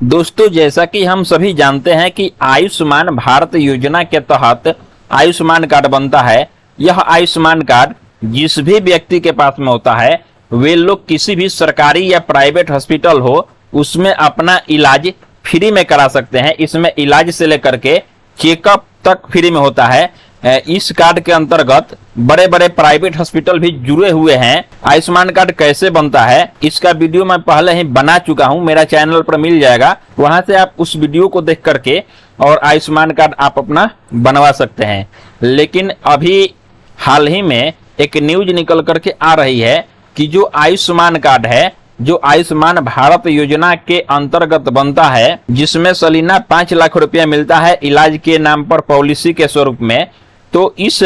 दोस्तों, जैसा कि हम सभी जानते हैं कि आयुष्मान भारत योजना के तहत आयुष्मान कार्ड बनता है। यह आयुष्मान कार्ड जिस भी व्यक्ति के पास में होता है, वे लोग किसी भी सरकारी या प्राइवेट हॉस्पिटल हो उसमें अपना इलाज फ्री में करा सकते हैं। इसमें इलाज से लेकर के चेकअप तक फ्री में होता है। इस कार्ड के अंतर्गत बड़े बड़े प्राइवेट हॉस्पिटल भी जुड़े हुए हैं। आयुष्मान कार्ड कैसे बनता है इसका वीडियो मैं पहले ही बना चुका हूं, मेरा चैनल पर मिल जाएगा। वहां से आप उस वीडियो को देख करके और आयुष्मान कार्ड आप अपना बनवा सकते हैं। लेकिन अभी हाल ही में एक न्यूज निकल करके आ रही है कि जो आयुष्मान कार्ड है, जो आयुष्मान भारत योजना के अंतर्गत बनता है, जिसमें सालाना 5 लाख रुपया मिलता है इलाज के नाम पर पॉलिसी के स्वरूप में, तो इस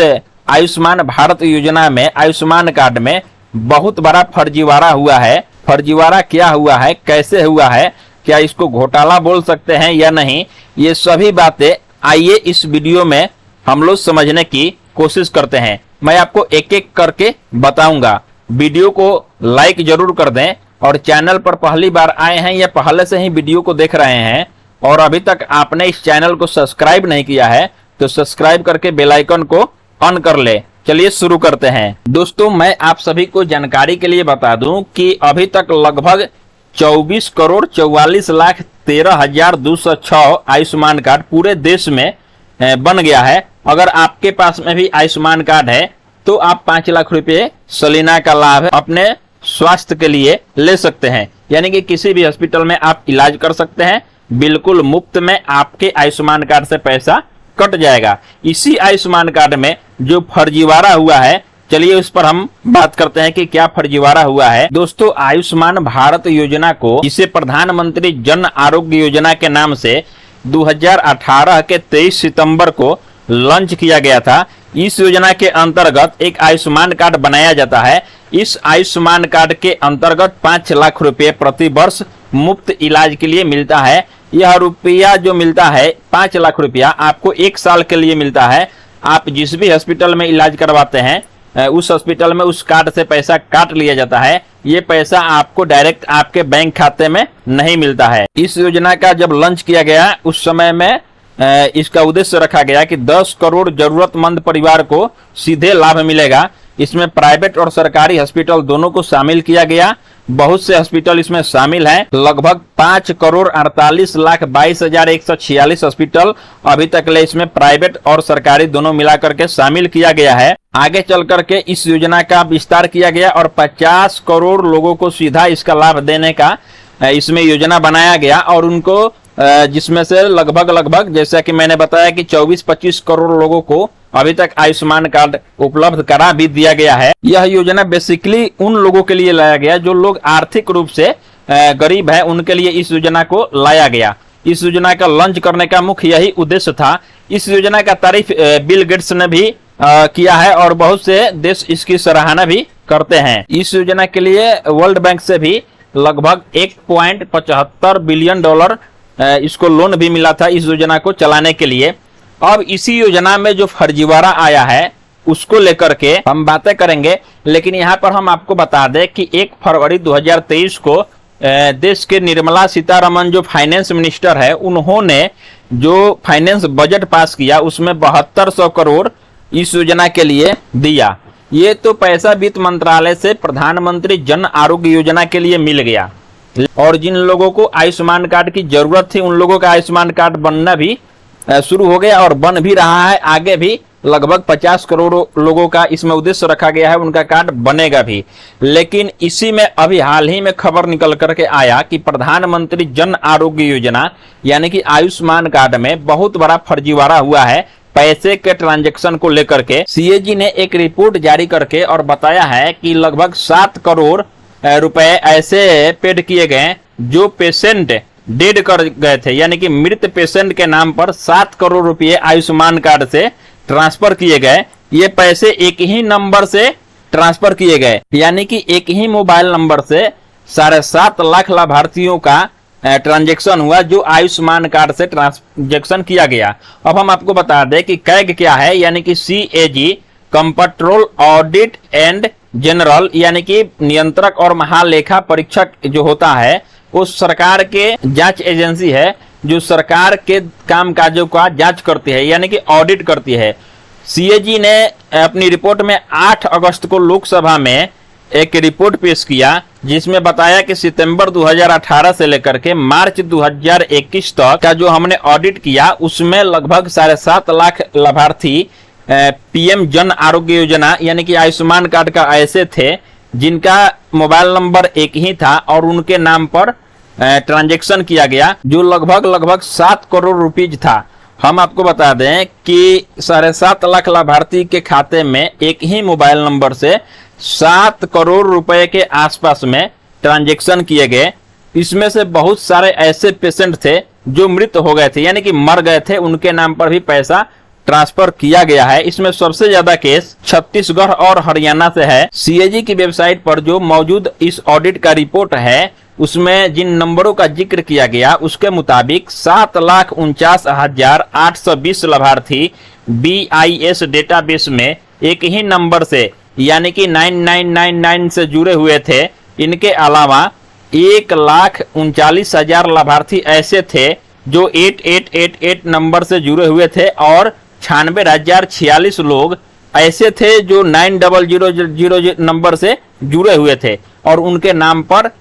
आयुष्मान भारत योजना में, आयुष्मान कार्ड में बहुत बड़ा फर्जीवाड़ा हुआ है। फर्जीवाड़ा क्या हुआ है, कैसे हुआ है, क्या इसको घोटाला बोल सकते हैं या नहीं, ये सभी बातें आइए इस वीडियो में हम लोग समझने की कोशिश करते हैं। मैं आपको एक एक करके बताऊंगा। वीडियो को लाइक जरूर कर दें और चैनल पर पहली बार आए हैं या पहले से ही वीडियो को देख रहे हैं और अभी तक आपने इस चैनल को सब्सक्राइब नहीं किया है तो सब्सक्राइब करके बेल आइकन को ऑन कर ले। चलिए शुरू करते हैं। दोस्तों, मैं आप सभी को जानकारी के लिए बता दूं कि अभी तक लगभग 24,44,13,206 आयुष्मान कार्ड पूरे देश में बन गया है। अगर आपके पास में भी आयुष्मान कार्ड है तो आप 5 लाख रुपए सालाना का लाभ अपने स्वास्थ्य के लिए ले सकते हैं। यानी कि किसी भी हॉस्पिटल में आप इलाज कर सकते हैं, बिल्कुल मुफ्त में आपके आयुष्मान कार्ड से पैसा कट जाएगा। इसी आयुष्मान कार्ड में जो फर्जीवाड़ा हुआ है, चलिए उस पर हम बात करते हैं कि क्या फर्जीवाड़ा हुआ है। दोस्तों, आयुष्मान भारत योजना को, जिसे प्रधानमंत्री जन आरोग्य योजना के नाम से 2018 के 23 सितंबर को लॉन्च किया गया था। इस योजना के अंतर्गत एक आयुष्मान कार्ड बनाया जाता है। इस आयुष्मान कार्ड के अंतर्गत 5 लाख रुपए प्रति वर्ष मुफ्त इलाज के लिए मिलता है। यह रुपया जो मिलता है 5 लाख रुपया आपको 1 साल के लिए मिलता है। आप जिस भी हॉस्पिटल में इलाज करवाते हैं उस हॉस्पिटल में उस कार्ड से पैसा काट लिया जाता है। ये पैसा आपको डायरेक्ट आपके बैंक खाते में नहीं मिलता है। इस योजना का जब लॉन्च किया गया उस समय में इसका उद्देश्य रखा गया कि 10 करोड़ जरूरतमंद परिवार को सीधे लाभ मिलेगा। इसमें प्राइवेट और सरकारी हॉस्पिटल दोनों को शामिल किया गया। बहुत से हॉस्पिटल इसमें शामिल हैं। लगभग 5,48,22,146 हॉस्पिटल अभी तक ले इसमें प्राइवेट और सरकारी दोनों मिलाकर के शामिल किया गया है। आगे चल करके इस योजना का विस्तार किया गया और 50 करोड़ लोगों को सीधा इसका लाभ देने का इसमें योजना बनाया गया और उनको जिसमें से लगभग जैसा कि मैंने बताया कि 24-25 करोड़ लोगों को अभी तक आयुष्मान कार्ड उपलब्ध करा भी दिया गया है। यह योजना बेसिकली उन लोगों के लिए लाया गया जो लोग आर्थिक रूप से गरीब हैं, उनके लिए इस योजना को लाया गया। इस योजना का लॉन्च करने का मुख्य यही उद्देश्य था। इस योजना का तारीफ बिल गेट्स ने भी किया है और बहुत से देश इसकी सराहना भी करते हैं। इस योजना के लिए वर्ल्ड बैंक से भी लगभग $1.75 बिलियन इसको लोन भी मिला था इस योजना को चलाने के लिए। अब इसी योजना में जो फर्जीवाड़ा आया है उसको लेकर के हम बातें करेंगे, लेकिन यहाँ पर हम आपको बता दें कि 1 फरवरी 2023 को देश के निर्मला सीतारमण जो फाइनेंस मिनिस्टर है, उन्होंने जो फाइनेंस बजट पास किया उसमें 7200 करोड़ इस योजना के लिए दिया। ये तो पैसा वित्त मंत्रालय से प्रधानमंत्री जन आरोग्य योजना के लिए मिल गया और जिन लोगों को आयुष्मान कार्ड की जरूरत थी उन लोगों का आयुष्मान कार्ड बनना भी शुरू हो गया और बन भी रहा है। आगे भी लगभग 50 करोड़ लोगों का इसमें उद्देश्य रखा गया है, उनका कार्ड बनेगा भी। लेकिन इसी में अभी हाल ही में खबर निकल करके आया कि प्रधानमंत्री जन आरोग्य योजना यानी कि आयुष्मान कार्ड में बहुत बड़ा फर्जीवाड़ा हुआ है पैसे के ट्रांजैक्शन को लेकर के। सीएजी ने एक रिपोर्ट जारी करके और बताया है कि लगभग 7 करोड़ रुपए ऐसे पेड किए गए जो पेशेंट डेड कर गए थे, यानी कि मृत पेशेंट के नाम पर 7 करोड़ रुपए आयुष्मान कार्ड से ट्रांसफर किए गए। ये पैसे एक ही नंबर से ट्रांसफर किए गए, यानी कि एक ही मोबाइल नंबर से 7.5 लाख लाभार्थियों का ट्रांजैक्शन हुआ जो आयुष्मान कार्ड से ट्रांजैक्शन किया गया। अब हम आपको बता दें कि कैग क्या है, यानी कि CAG control audit and general, यानी कि नियंत्रक और महालेखा परीक्षक जो होता है वो सरकार के जांच एजेंसी है जो सरकार के कामकाजों का जांच करती है, यानी कि ऑडिट करती है। सीएजी ने अपनी रिपोर्ट में 8 अगस्त को लोकसभा में एक रिपोर्ट पेश किया जिसमें बताया कि सितंबर 2018 से लेकर के मार्च 2021 तक का जो हमने ऑडिट किया उसमें लगभग 7.5 लाख लाभार्थी पीएम जन आरोग्य योजना यानी कि आयुष्मान कार्ड का ऐसे थे जिनका मोबाइल नंबर एक ही था और उनके नाम पर ट्रांजैक्शन किया गया जो लगभग 7 करोड़ रुपीज था। हम आपको बता दें कि 7.5 लाख लाभार्थी के खाते में एक ही मोबाइल नंबर से 7 करोड़ रुपए के आसपास में ट्रांजैक्शन किए गए। इसमें से बहुत सारे ऐसे पेशेंट थे जो मृत हो गए थे यानी कि मर गए थे, उनके नाम पर भी पैसा ट्रांसफर किया गया है। इसमें सबसे ज्यादा केस छत्तीसगढ़ और हरियाणा से है। सीएजी की वेबसाइट पर जो मौजूद इस ऑडिट का रिपोर्ट है उसमें जिन नंबरों का जिक्र किया गया उसके मुताबिक 7,49,820 लाभार्थी BIS डेटाबेस में एक ही नंबर से यानी कि 9999 से जुड़े हुए थे। इनके अलावा 1,39,000 लाभार्थी ऐसे थे जो 8888 नंबर से जुड़े हुए थे और 96,046 लोग ऐसे थे जो 9000 नंबर से जुड़े हुए थे और उनके नाम पर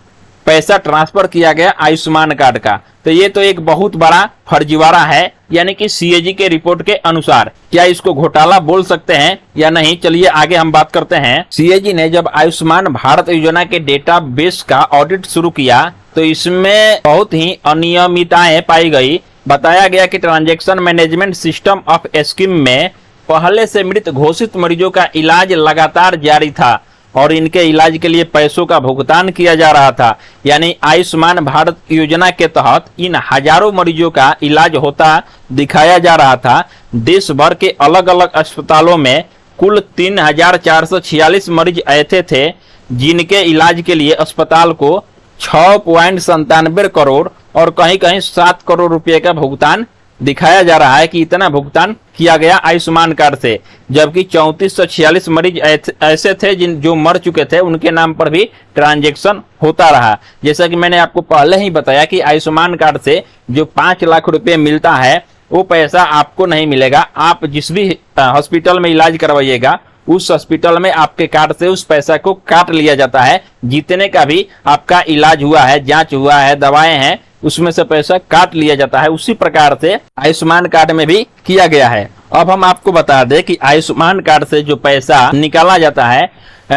पैसा ट्रांसफर किया गया आयुष्मान कार्ड का। तो ये तो एक बहुत बड़ा फर्जीवाड़ा है यानी कि सीएजी के रिपोर्ट के अनुसार। क्या इसको घोटाला बोल सकते हैं या नहीं, चलिए आगे हम बात करते हैं। सीएजी ने जब आयुष्मान भारत योजना के डेटाबेस का ऑडिट शुरू किया तो इसमें बहुत ही अनियमितताएं पाई गई। बताया गया कि transaction management system of scheme में पहले से मृत घोषित मरीजों का इलाज लगातार जारी था और इनके इलाज के लिए पैसों का भुगतान किया जा रहा था। यानी आयुष्मान भारत योजना के तहत इन हजारों मरीजों का इलाज होता दिखाया जा रहा था। देश भर के अलग अलग अस्पतालों में कुल 3,446 मरीज ऐसे थे जिनके इलाज के लिए अस्पताल को 6.97 करोड़ और कहीं कहीं 7 करोड़ रुपए का भुगतान दिखाया जा रहा है कि इतना भुगतान किया गया आयुष्मान कार्ड से, जबकि 3446 मरीज ऐसे थे जो मर चुके थे, उनके नाम पर भी ट्रांजैक्शन होता रहा। जैसा कि मैंने आपको पहले ही बताया कि आयुष्मान कार्ड से जो 5 लाख रुपए मिलता है वो पैसा आपको नहीं मिलेगा। आप जिस भी हॉस्पिटल में इलाज करवाइएगा उस हॉस्पिटल में आपके कार्ड से उस पैसा को काट लिया जाता है। जितने का भी आपका इलाज हुआ है, जांच हुआ है, दवाएं हैं, उसमें से पैसा काट लिया जाता है। उसी प्रकार से आयुष्मान कार्ड में भी किया गया है। अब हम आपको बता दें कि आयुष्मान कार्ड से जो पैसा निकाला जाता है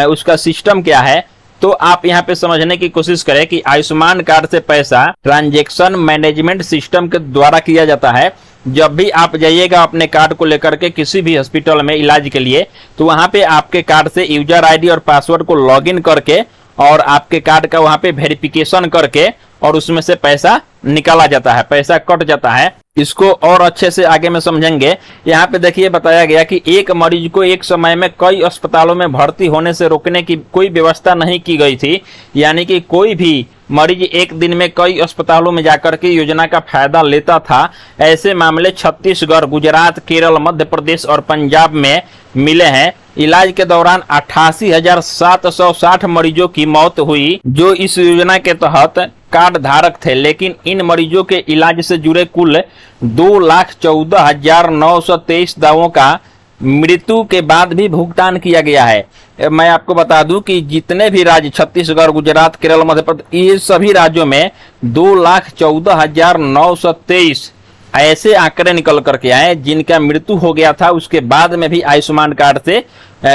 उसका सिस्टम क्या है। तो आप यहाँ पे समझने की कोशिश करें कि आयुष्मान कार्ड से पैसा ट्रांजैक्शन मैनेजमेंट सिस्टम के द्वारा किया जाता है। जब भी आप जाइएगा अपने कार्ड को लेकर के किसी भी हॉस्पिटल में इलाज के लिए तो वहां पे आपके कार्ड से यूजर आईडी और पासवर्ड को लॉगिन करके और आपके कार्ड का वहां पे वेरिफिकेशन करके और उसमें से पैसा निकाला जाता है, पैसा कट जाता है। इसको और अच्छे से आगे में समझेंगे। यहाँ पे देखिए बताया गया कि एक मरीज को एक समय में कई अस्पतालों में भर्ती होने से रोकने की कोई व्यवस्था नहीं की गई थी। यानी कि कोई भी मरीज एक दिन में कई अस्पतालों में जाकर के योजना का फायदा लेता था। ऐसे मामले छत्तीसगढ़, गुजरात, केरल, मध्य प्रदेश और पंजाब में मिले हैं। इलाज के दौरान 88,760 मरीजों की मौत हुई जो इस योजना के तहत कार्ड धारक थे, लेकिन इन मरीजों के इलाज से जुड़े कुल 2,14,923 दावों का मृत्यु के बाद भी भुगतान किया गया है। मैं आपको बता दूं कि जितने भी राज्य छत्तीसगढ़, गुजरात, केरल, मध्य प्रदेश, ये सभी राज्यों में 2,14,923 ऐसे आंकड़े निकल करके आए जिनका मृत्यु हो गया था। उसके बाद में भी आयुष्मान कार्ड से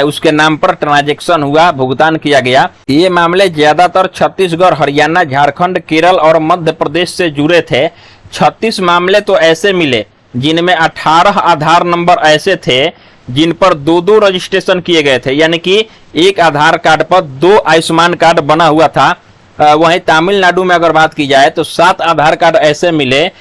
उसके नाम पर ट्रांजैक्शन हुआ, भुगतान किया गया। ये मामले ज्यादातर छत्तीसगढ़, हरियाणा, झारखंड, केरल और मध्य प्रदेश से जुड़े थे। 36 मामले तो ऐसे मिले जिनमें 18 आधार नंबर ऐसे थे जिन पर 2-2 रजिस्ट्रेशन किए गए थे। यानी कि एक आधार कार्ड पर 2 आयुष्मान कार्ड बना हुआ था। वहीं तमिलनाडु में अगर बात की जाए तो 7 आधार कार्ड ऐसे मिले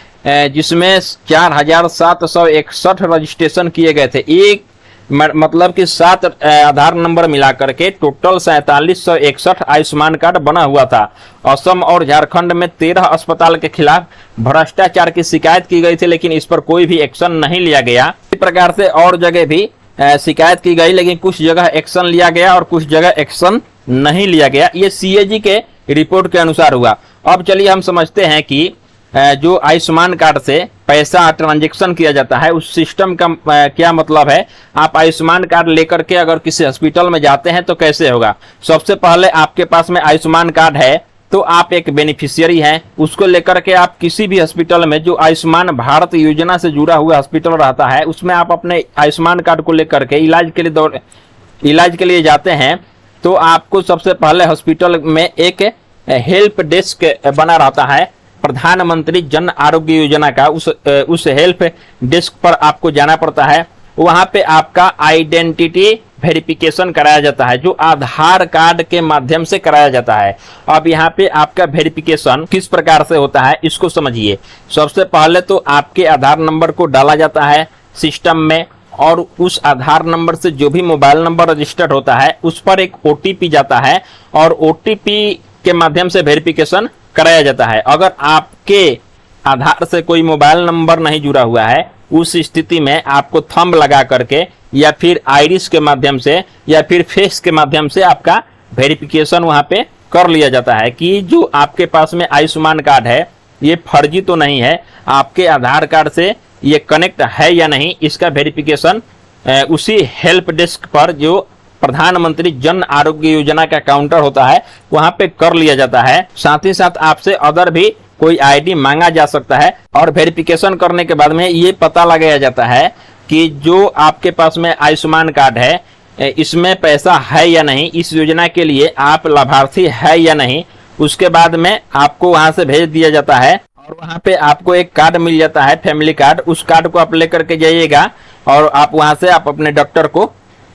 जिसमें 4,761 रजिस्ट्रेशन किए गए थे। एक मतलब कि 7 आधार नंबर मिलाकर के टोटल 4,761 आयुष्मान कार्ड बना हुआ था। असम और झारखंड में 13 अस्पताल के खिलाफ भ्रष्टाचार की शिकायत की गई थी, लेकिन इस पर कोई भी एक्शन नहीं लिया गया। इस प्रकार से और जगह भी शिकायत की गई, लेकिन कुछ जगह एक्शन लिया गया और कुछ जगह एक्शन नहीं लिया गया। ये सीएजी के रिपोर्ट के अनुसार हुआ। अब चलिए हम समझते हैं कि जो आयुष्मान कार्ड से पैसा ट्रांजैक्शन किया जाता है उस सिस्टम का क्या मतलब है। आप आयुष्मान कार्ड लेकर के अगर किसी हॉस्पिटल में जाते हैं तो कैसे होगा। सबसे पहले आपके पास में आयुष्मान कार्ड है तो आप एक बेनिफिशियरी हैं, उसको लेकर के आप किसी भी हॉस्पिटल में जो आयुष्मान भारत योजना से जुड़ा हुआ हॉस्पिटल रहता है उसमें आप अपने आयुष्मान कार्ड को लेकर के इलाज के लिए जाते हैं। तो आपको सबसे पहले हॉस्पिटल में एक हेल्प डेस्क बना रहता है प्रधानमंत्री जन आरोग्य योजना का। उस हेल्प डेस्क पर आपको जाना पड़ता है। वहां पे आपका आइडेंटिटी वेरिफिकेशन कराया जाता है जो आधार कार्ड के माध्यम से कराया जाता है। अब यहाँ पे आपका वेरिफिकेशन किस प्रकार से होता है इसको समझिए। सबसे पहले तो आपके आधार नंबर को डाला जाता है सिस्टम में और उस आधार नंबर से जो भी मोबाइल नंबर रजिस्टर्ड होता है उस पर एक ओटीपी जाता है और ओटीपी के माध्यम से वेरिफिकेशन कराया जाता है। अगर आपके आधार से कोई मोबाइल नंबर नहीं जुड़ा हुआ है उस स्थिति में आपको थंब लगा करके या फिर आइरिस के माध्यम से या फिर फेस के माध्यम से आपका वेरिफिकेशन वहां पे कर लिया जाता है कि जो आपके पास में आयुष्मान कार्ड है ये फर्जी तो नहीं है, आपके आधार कार्ड से ये कनेक्ट है या नहीं, इसका वेरिफिकेशन उसी हेल्प डेस्क पर जो प्रधानमंत्री जन आरोग्य योजना का काउंटर होता है वहां पे कर लिया जाता है। साथ ही साथ आपसे अदर भी कोई आईडी मांगा जा सकता है और वेरिफिकेशन करने के बाद में ये पता लगाया जाता है कि जो आपके पास में आयुष्मान कार्ड है इसमें पैसा है या नहीं, इस योजना के लिए आप लाभार्थी है या नहीं। उसके बाद में आपको वहां से भेज दिया जाता है और वहां पे आपको एक कार्ड मिल जाता है फैमिली कार्ड। उस कार्ड को आप लेकर के जाइएगा और आप वहां से आप अपने डॉक्टर को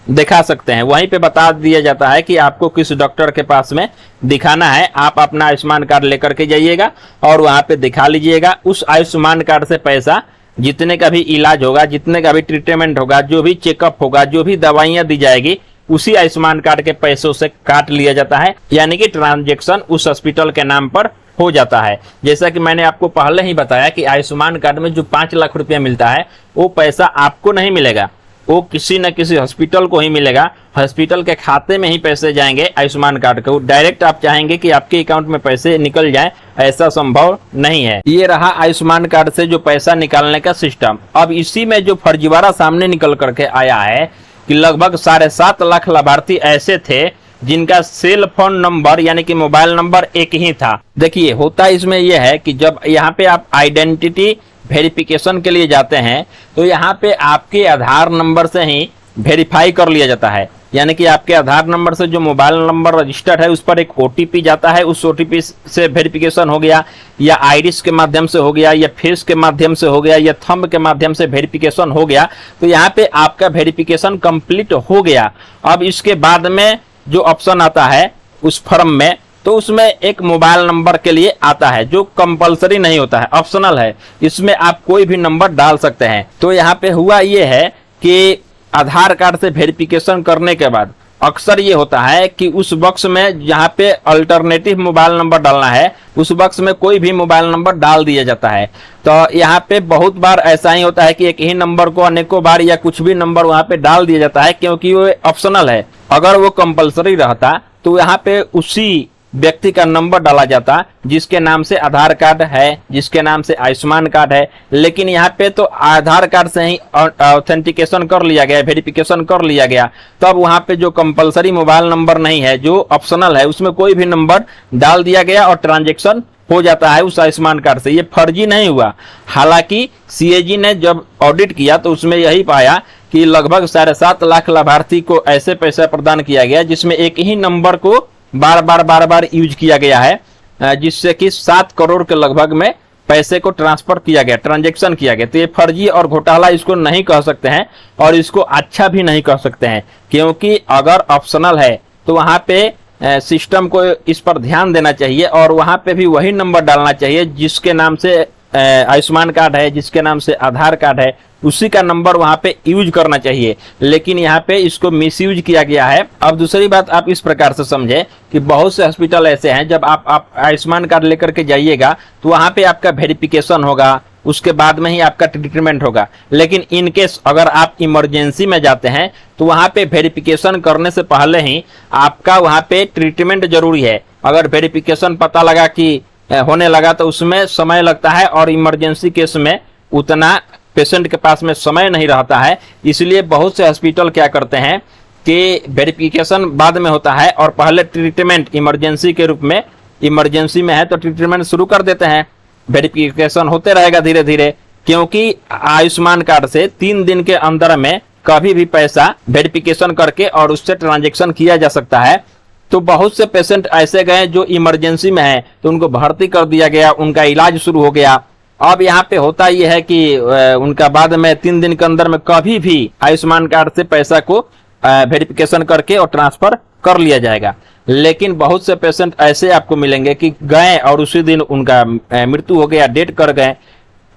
दिखा सकते हैं। वहीं पे बता दिया जाता है कि आपको किस डॉक्टर के पास में दिखाना है। आप अपना आयुष्मान कार्ड लेकर के जाइएगा और वहां पे दिखा लीजिएगा। उस आयुष्मान कार्ड से पैसा जितने का भी इलाज होगा, जितने का भी ट्रीटमेंट होगा, जो भी चेकअप होगा, जो भी दवाइयां दी जाएगी उसी आयुष्मान कार्ड के पैसों से काट लिया जाता है, यानी कि ट्रांजैक्शन उस हॉस्पिटल के नाम पर हो जाता है। जैसा कि मैंने आपको पहले ही बताया कि आयुष्मान कार्ड में जो 5 लाख रुपया मिलता है वो पैसा आपको नहीं मिलेगा, वो किसी न किसी हॉस्पिटल को ही मिलेगा। हॉस्पिटल के खाते में ही पैसे जाएंगे आयुष्मान कार्ड को। डायरेक्ट आप चाहेंगे कि आपके अकाउंट में पैसे निकल जाएं, ऐसा संभव नहीं है। ये रहा आयुष्मान कार्ड से जो पैसा निकालने का सिस्टम। अब इसी में जो फर्जीवाड़ा सामने निकल करके आया है कि लगभग 7.5 लाख लाभार्थी ऐसे थे जिनका सेल फोन नंबर यानी कि मोबाइल नंबर एक ही था। देखिए होता इसमें यह है कि जब यहाँ पे आप आइडेंटिटी वेरिफिकेशन के लिए जाते हैं तो यहाँ पे आपके आधार नंबर से ही वेरीफाई कर लिया जाता है, यानी कि आपके आधार नंबर से जो मोबाइल नंबर रजिस्टर्ड है उस पर एक ओटीपी जाता है। उस ओटीपी से वेरिफिकेशन हो गया या आइरिस के माध्यम से हो गया या फेस के माध्यम से हो गया या थंब के माध्यम से वेरिफिकेशन हो गया, तो यहाँ पे आपका वेरिफिकेशन कंप्लीट हो गया। अब इसके बाद में जो ऑप्शन आता है उस फॉर्म में तो उसमें एक मोबाइल नंबर के लिए आता है जो कंपलसरी नहीं होता है, ऑप्शनल है। इसमें आप कोई भी नंबर डाल सकते हैं। तो यहाँ पे हुआ ये है कि आधार कार्ड से वेरिफिकेशन करने के बाद अक्सर ये होता है कि उस बॉक्स में जहाँ पे अल्टरनेटिव मोबाइल नंबर डालना है उस बॉक्स में कोई भी मोबाइल नंबर डाल दिया जाता है। तो यहाँ पे बहुत बार ऐसा ही होता है कि एक ही नंबर को अनेकों बार या कुछ भी नंबर वहाँ पे डाल दिया जाता है क्योंकि वो ऑप्शनल है। अगर वो कंपलसरी रहता तो यहाँ पे उसी व्यक्ति का नंबर डाला जाता जिसके नाम से आधार कार्ड है, जिसके नाम से आयुष्मान कार्ड है। लेकिन यहाँ पे तो आधार कार्ड से ही ऑथेंटिकेशन कर लिया गया, वेरिफिकेशन कर लिया गया। तब वहाँ पे जो कंपलसरी मोबाइल नंबर नहीं है, जो ऑप्शनल है, उसमें कोई भी नंबर डाल दिया गया और ट्रांजैक्शन हो जाता है उस आयुष्मान कार्ड से। ये फर्जी नहीं हुआ। हालांकि सीएजी ने जब ऑडिट किया तो उसमें यही पाया कि लगभग 7.5 लाख लाभार्थी को ऐसे पैसा प्रदान किया गया जिसमें एक ही नंबर को बार बार यूज किया गया है, जिससे कि 7 करोड़ के लगभग में पैसे को ट्रांसफर किया गया, ट्रांजैक्शन किया गया। तो ये फर्जी और घोटाला इसको नहीं कह सकते हैं और इसको अच्छा भी नहीं कह सकते हैं, क्योंकि अगर ऑप्शनल है तो वहां पे सिस्टम को इस पर ध्यान देना चाहिए और वहां पे भी वही नंबर डालना चाहिए जिसके नाम से आयुष्मान कार्ड है, जिसके नाम से आधार कार्ड है, उसी का नंबर वहां पे यूज करना चाहिए। लेकिन यहाँ पे इसको मिसयूज किया गया है। अब दूसरी बात आप इस प्रकार से समझे कि बहुत से हॉस्पिटल ऐसे हैं जब आप आयुष्मान कार्ड लेकर के जाइएगा तो वहां पे आपका वेरिफिकेशन होगा, उसके बाद में ही आपका ट्रीटमेंट होगा। लेकिन इन केस अगर आप इमरजेंसी में जाते हैं तो वहां पे वेरिफिकेशन करने से पहले ही आपका वहां पे ट्रीटमेंट जरूरी है। अगर वेरिफिकेशन पता लगा कि होने लगा तो उसमें समय लगता है और इमरजेंसी केस में उतना पेशेंट के पास में समय नहीं रहता है। इसलिए बहुत से हॉस्पिटल क्या करते हैं कि वेरिफिकेशन बाद में होता है और पहले ट्रीटमेंट इमरजेंसी के रूप में, इमरजेंसी में है तो ट्रीटमेंट शुरू कर देते हैं, वेरिफिकेशन होते रहेगा धीरे धीरे, क्योंकि आयुष्मान कार्ड से 3 दिन के अंदर में कभी भी पैसा वेरिफिकेशन करके और उससे ट्रांजेक्शन किया जा सकता है। तो बहुत से पेशेंट ऐसे गए जो इमरजेंसी में है तो उनको भर्ती कर दिया गया, उनका इलाज शुरू हो गया। अब यहाँ पे होता यह है कि उनका बाद में 3 दिन के अंदर में कभी भी आयुष्मान कार्ड से पैसा को वेरिफिकेशन करके और ट्रांसफर कर लिया जाएगा। लेकिन बहुत से पेशेंट ऐसे आपको मिलेंगे कि गए और उसी दिन उनका मृत्यु हो गया, डेथ कर गए।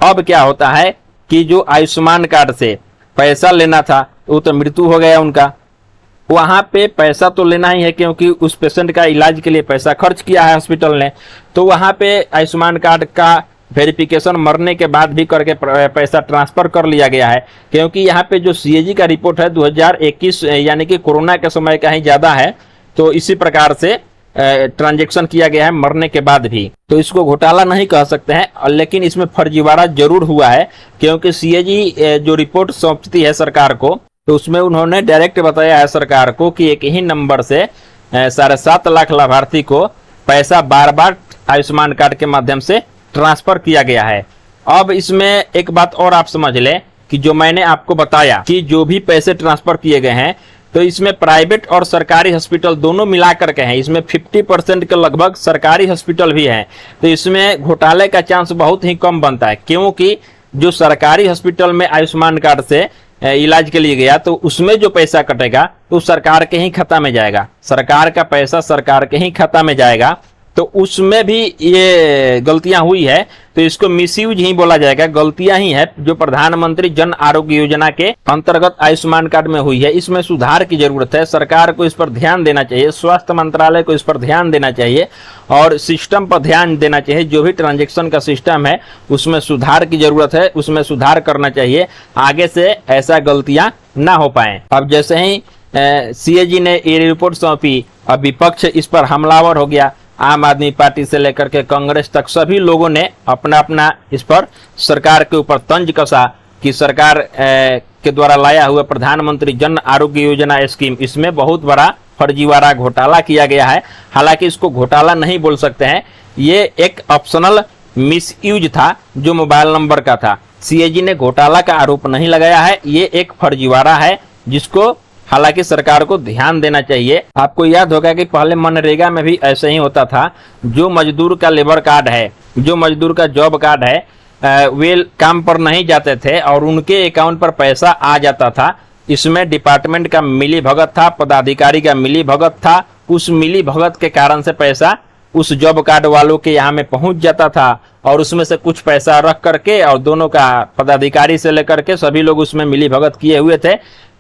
अब क्या होता है कि जो आयुष्मान कार्ड से पैसा लेना था वो तो मृत्यु हो गया उनका, वहां पे पैसा तो लेना ही है क्योंकि उस पेशेंट का इलाज के लिए पैसा खर्च किया है हॉस्पिटल ने, तो वहां पे आयुष्मान कार्ड का वेरिफिकेशन मरने के बाद भी करके पैसा ट्रांसफर कर लिया गया है। क्योंकि यहाँ पे जो सीएजी का रिपोर्ट है 2021 यानी कि कोरोना के समय का ही ज्यादा है, तो इसी प्रकार से ट्रांजैक्शन किया गया है मरने के बाद भी। तो इसको घोटाला नहीं कह सकते हैं, लेकिन इसमें फर्जीवाड़ा जरूर हुआ है। क्योंकि सीएजी जो रिपोर्ट सौंपती है सरकार को, तो उसमें उन्होंने डायरेक्ट बताया है सरकार को कि एक ही नंबर से 7.5 लाख लाभार्थी को पैसा बार बार आयुष्मान कार्ड के माध्यम से ट्रांसफर किया गया है। अब इसमें एक बात और आप समझ लें कि जो मैंने आपको बताया कि जो भी पैसे ट्रांसफर किए गए हैं तो इसमें प्राइवेट और सरकारी हॉस्पिटल दोनों मिला करके हैं, इसमें 50% के लगभग सरकारी हॉस्पिटल भी हैं। तो इसमें घोटाले का चांस बहुत ही कम बनता है, क्योंकि जो सरकारी हॉस्पिटल में आयुष्मान कार्ड से इलाज के लिए गया तो उसमें जो पैसा कटेगा तो सरकार के ही खाता में जाएगा, सरकार का पैसा सरकार के ही खाता में जाएगा। तो उसमें भी ये गलतियां हुई है तो इसको मिसयूज ही बोला जाएगा, गलतियां ही है जो प्रधानमंत्री जन आरोग्य योजना के अंतर्गत आयुष्मान कार्ड में हुई है। इसमें सुधार की जरूरत है, सरकार को इस पर ध्यान देना चाहिए, स्वास्थ्य मंत्रालय को इस पर ध्यान देना चाहिए और सिस्टम पर ध्यान देना चाहिए। जो भी ट्रांजैक्शन का सिस्टम है उसमें सुधार की जरूरत है, उसमें सुधार करना चाहिए, आगे से ऐसा गलतियां ना हो पाए। अब जैसे ही सीएजी ने ये रिपोर्ट सौंपी, अब विपक्ष इस पर हमलावर हो गया, आम आदमी पार्टी से लेकर के कांग्रेस तक सभी लोगों ने अपना अपना इस पर सरकार के ऊपर तंज कसा कि सरकार के द्वारा लाया हुआ प्रधानमंत्री जन आरोग्य योजना स्कीम, इसमें बहुत बड़ा फर्जीवाड़ा घोटाला किया गया है। हालांकि इसको घोटाला नहीं बोल सकते हैं, ये एक ऑप्शनल मिसयूज था जो मोबाइल नंबर का था। सीएजी ने घोटाला का आरोप नहीं लगाया है, ये एक फर्जीवाड़ा है जिसको हालांकि सरकार को ध्यान देना चाहिए। आपको याद होगा कि पहले मनरेगा में भी ऐसे ही होता था, जो मजदूर का लेबर कार्ड है, जो मजदूर का जॉब कार्ड है, वे काम पर नहीं जाते थे और उनके अकाउंट पर पैसा आ जाता था। इसमें डिपार्टमेंट का मिली भगत था, पदाधिकारी का मिली भगत था, उस मिली भगत के कारण से पैसा उस जॉब कार्ड वालों के यहाँ में पहुंच जाता था और उसमें से कुछ पैसा रख करके और दोनों का पदाधिकारी से लेकर के सभी लोग उसमें मिली भगत किए हुए थे।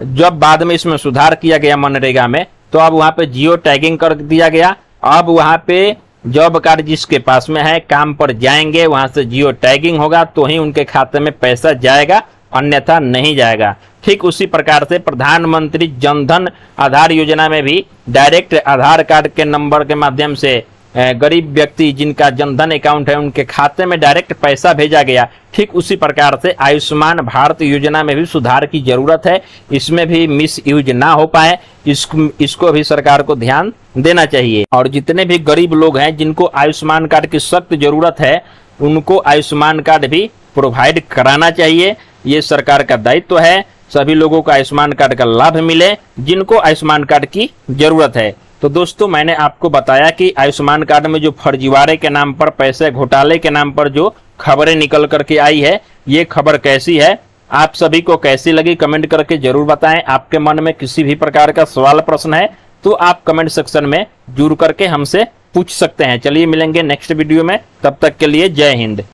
जब बाद में इसमें सुधार किया गया मनरेगा में, तो अब वहां पे जियो टैगिंग कर दिया गया। अब वहां पे जॉब कार्ड जिसके पास में है, काम पर जाएंगे, वहां से जियो टैगिंग होगा तो ही उनके खाते में पैसा जाएगा, अन्यथा नहीं जाएगा। ठीक उसी प्रकार से प्रधानमंत्री जनधन आधार योजना में भी डायरेक्ट आधार कार्ड के नंबर के माध्यम से गरीब व्यक्ति जिनका जनधन अकाउंट है उनके खाते में डायरेक्ट पैसा भेजा गया। ठीक उसी प्रकार से आयुष्मान भारत योजना में भी सुधार की जरूरत है, इसमें भी मिस यूज ना हो पाए, इसको भी सरकार को ध्यान देना चाहिए। और जितने भी गरीब लोग हैं जिनको आयुष्मान कार्ड की सख्त जरूरत है, उनको आयुष्मान कार्ड भी प्रोवाइड कराना चाहिए। ये सरकार का दायित्व है, सभी लोगों को आयुष्मान कार्ड का लाभ मिले जिनको आयुष्मान कार्ड की जरूरत है। तो दोस्तों, मैंने आपको बताया कि आयुष्मान कार्ड में जो फर्जीवाड़े के नाम पर, पैसे घोटाले के नाम पर जो खबरें निकल करके आई है, ये खबर कैसी है, आप सभी को कैसी लगी कमेंट करके जरूर बताएं। आपके मन में किसी भी प्रकार का सवाल प्रश्न है तो आप कमेंट सेक्शन में जुड़ करके हमसे पूछ सकते हैं। चलिए मिलेंगे नेक्स्ट वीडियो में, तब तक के लिए जय हिंद।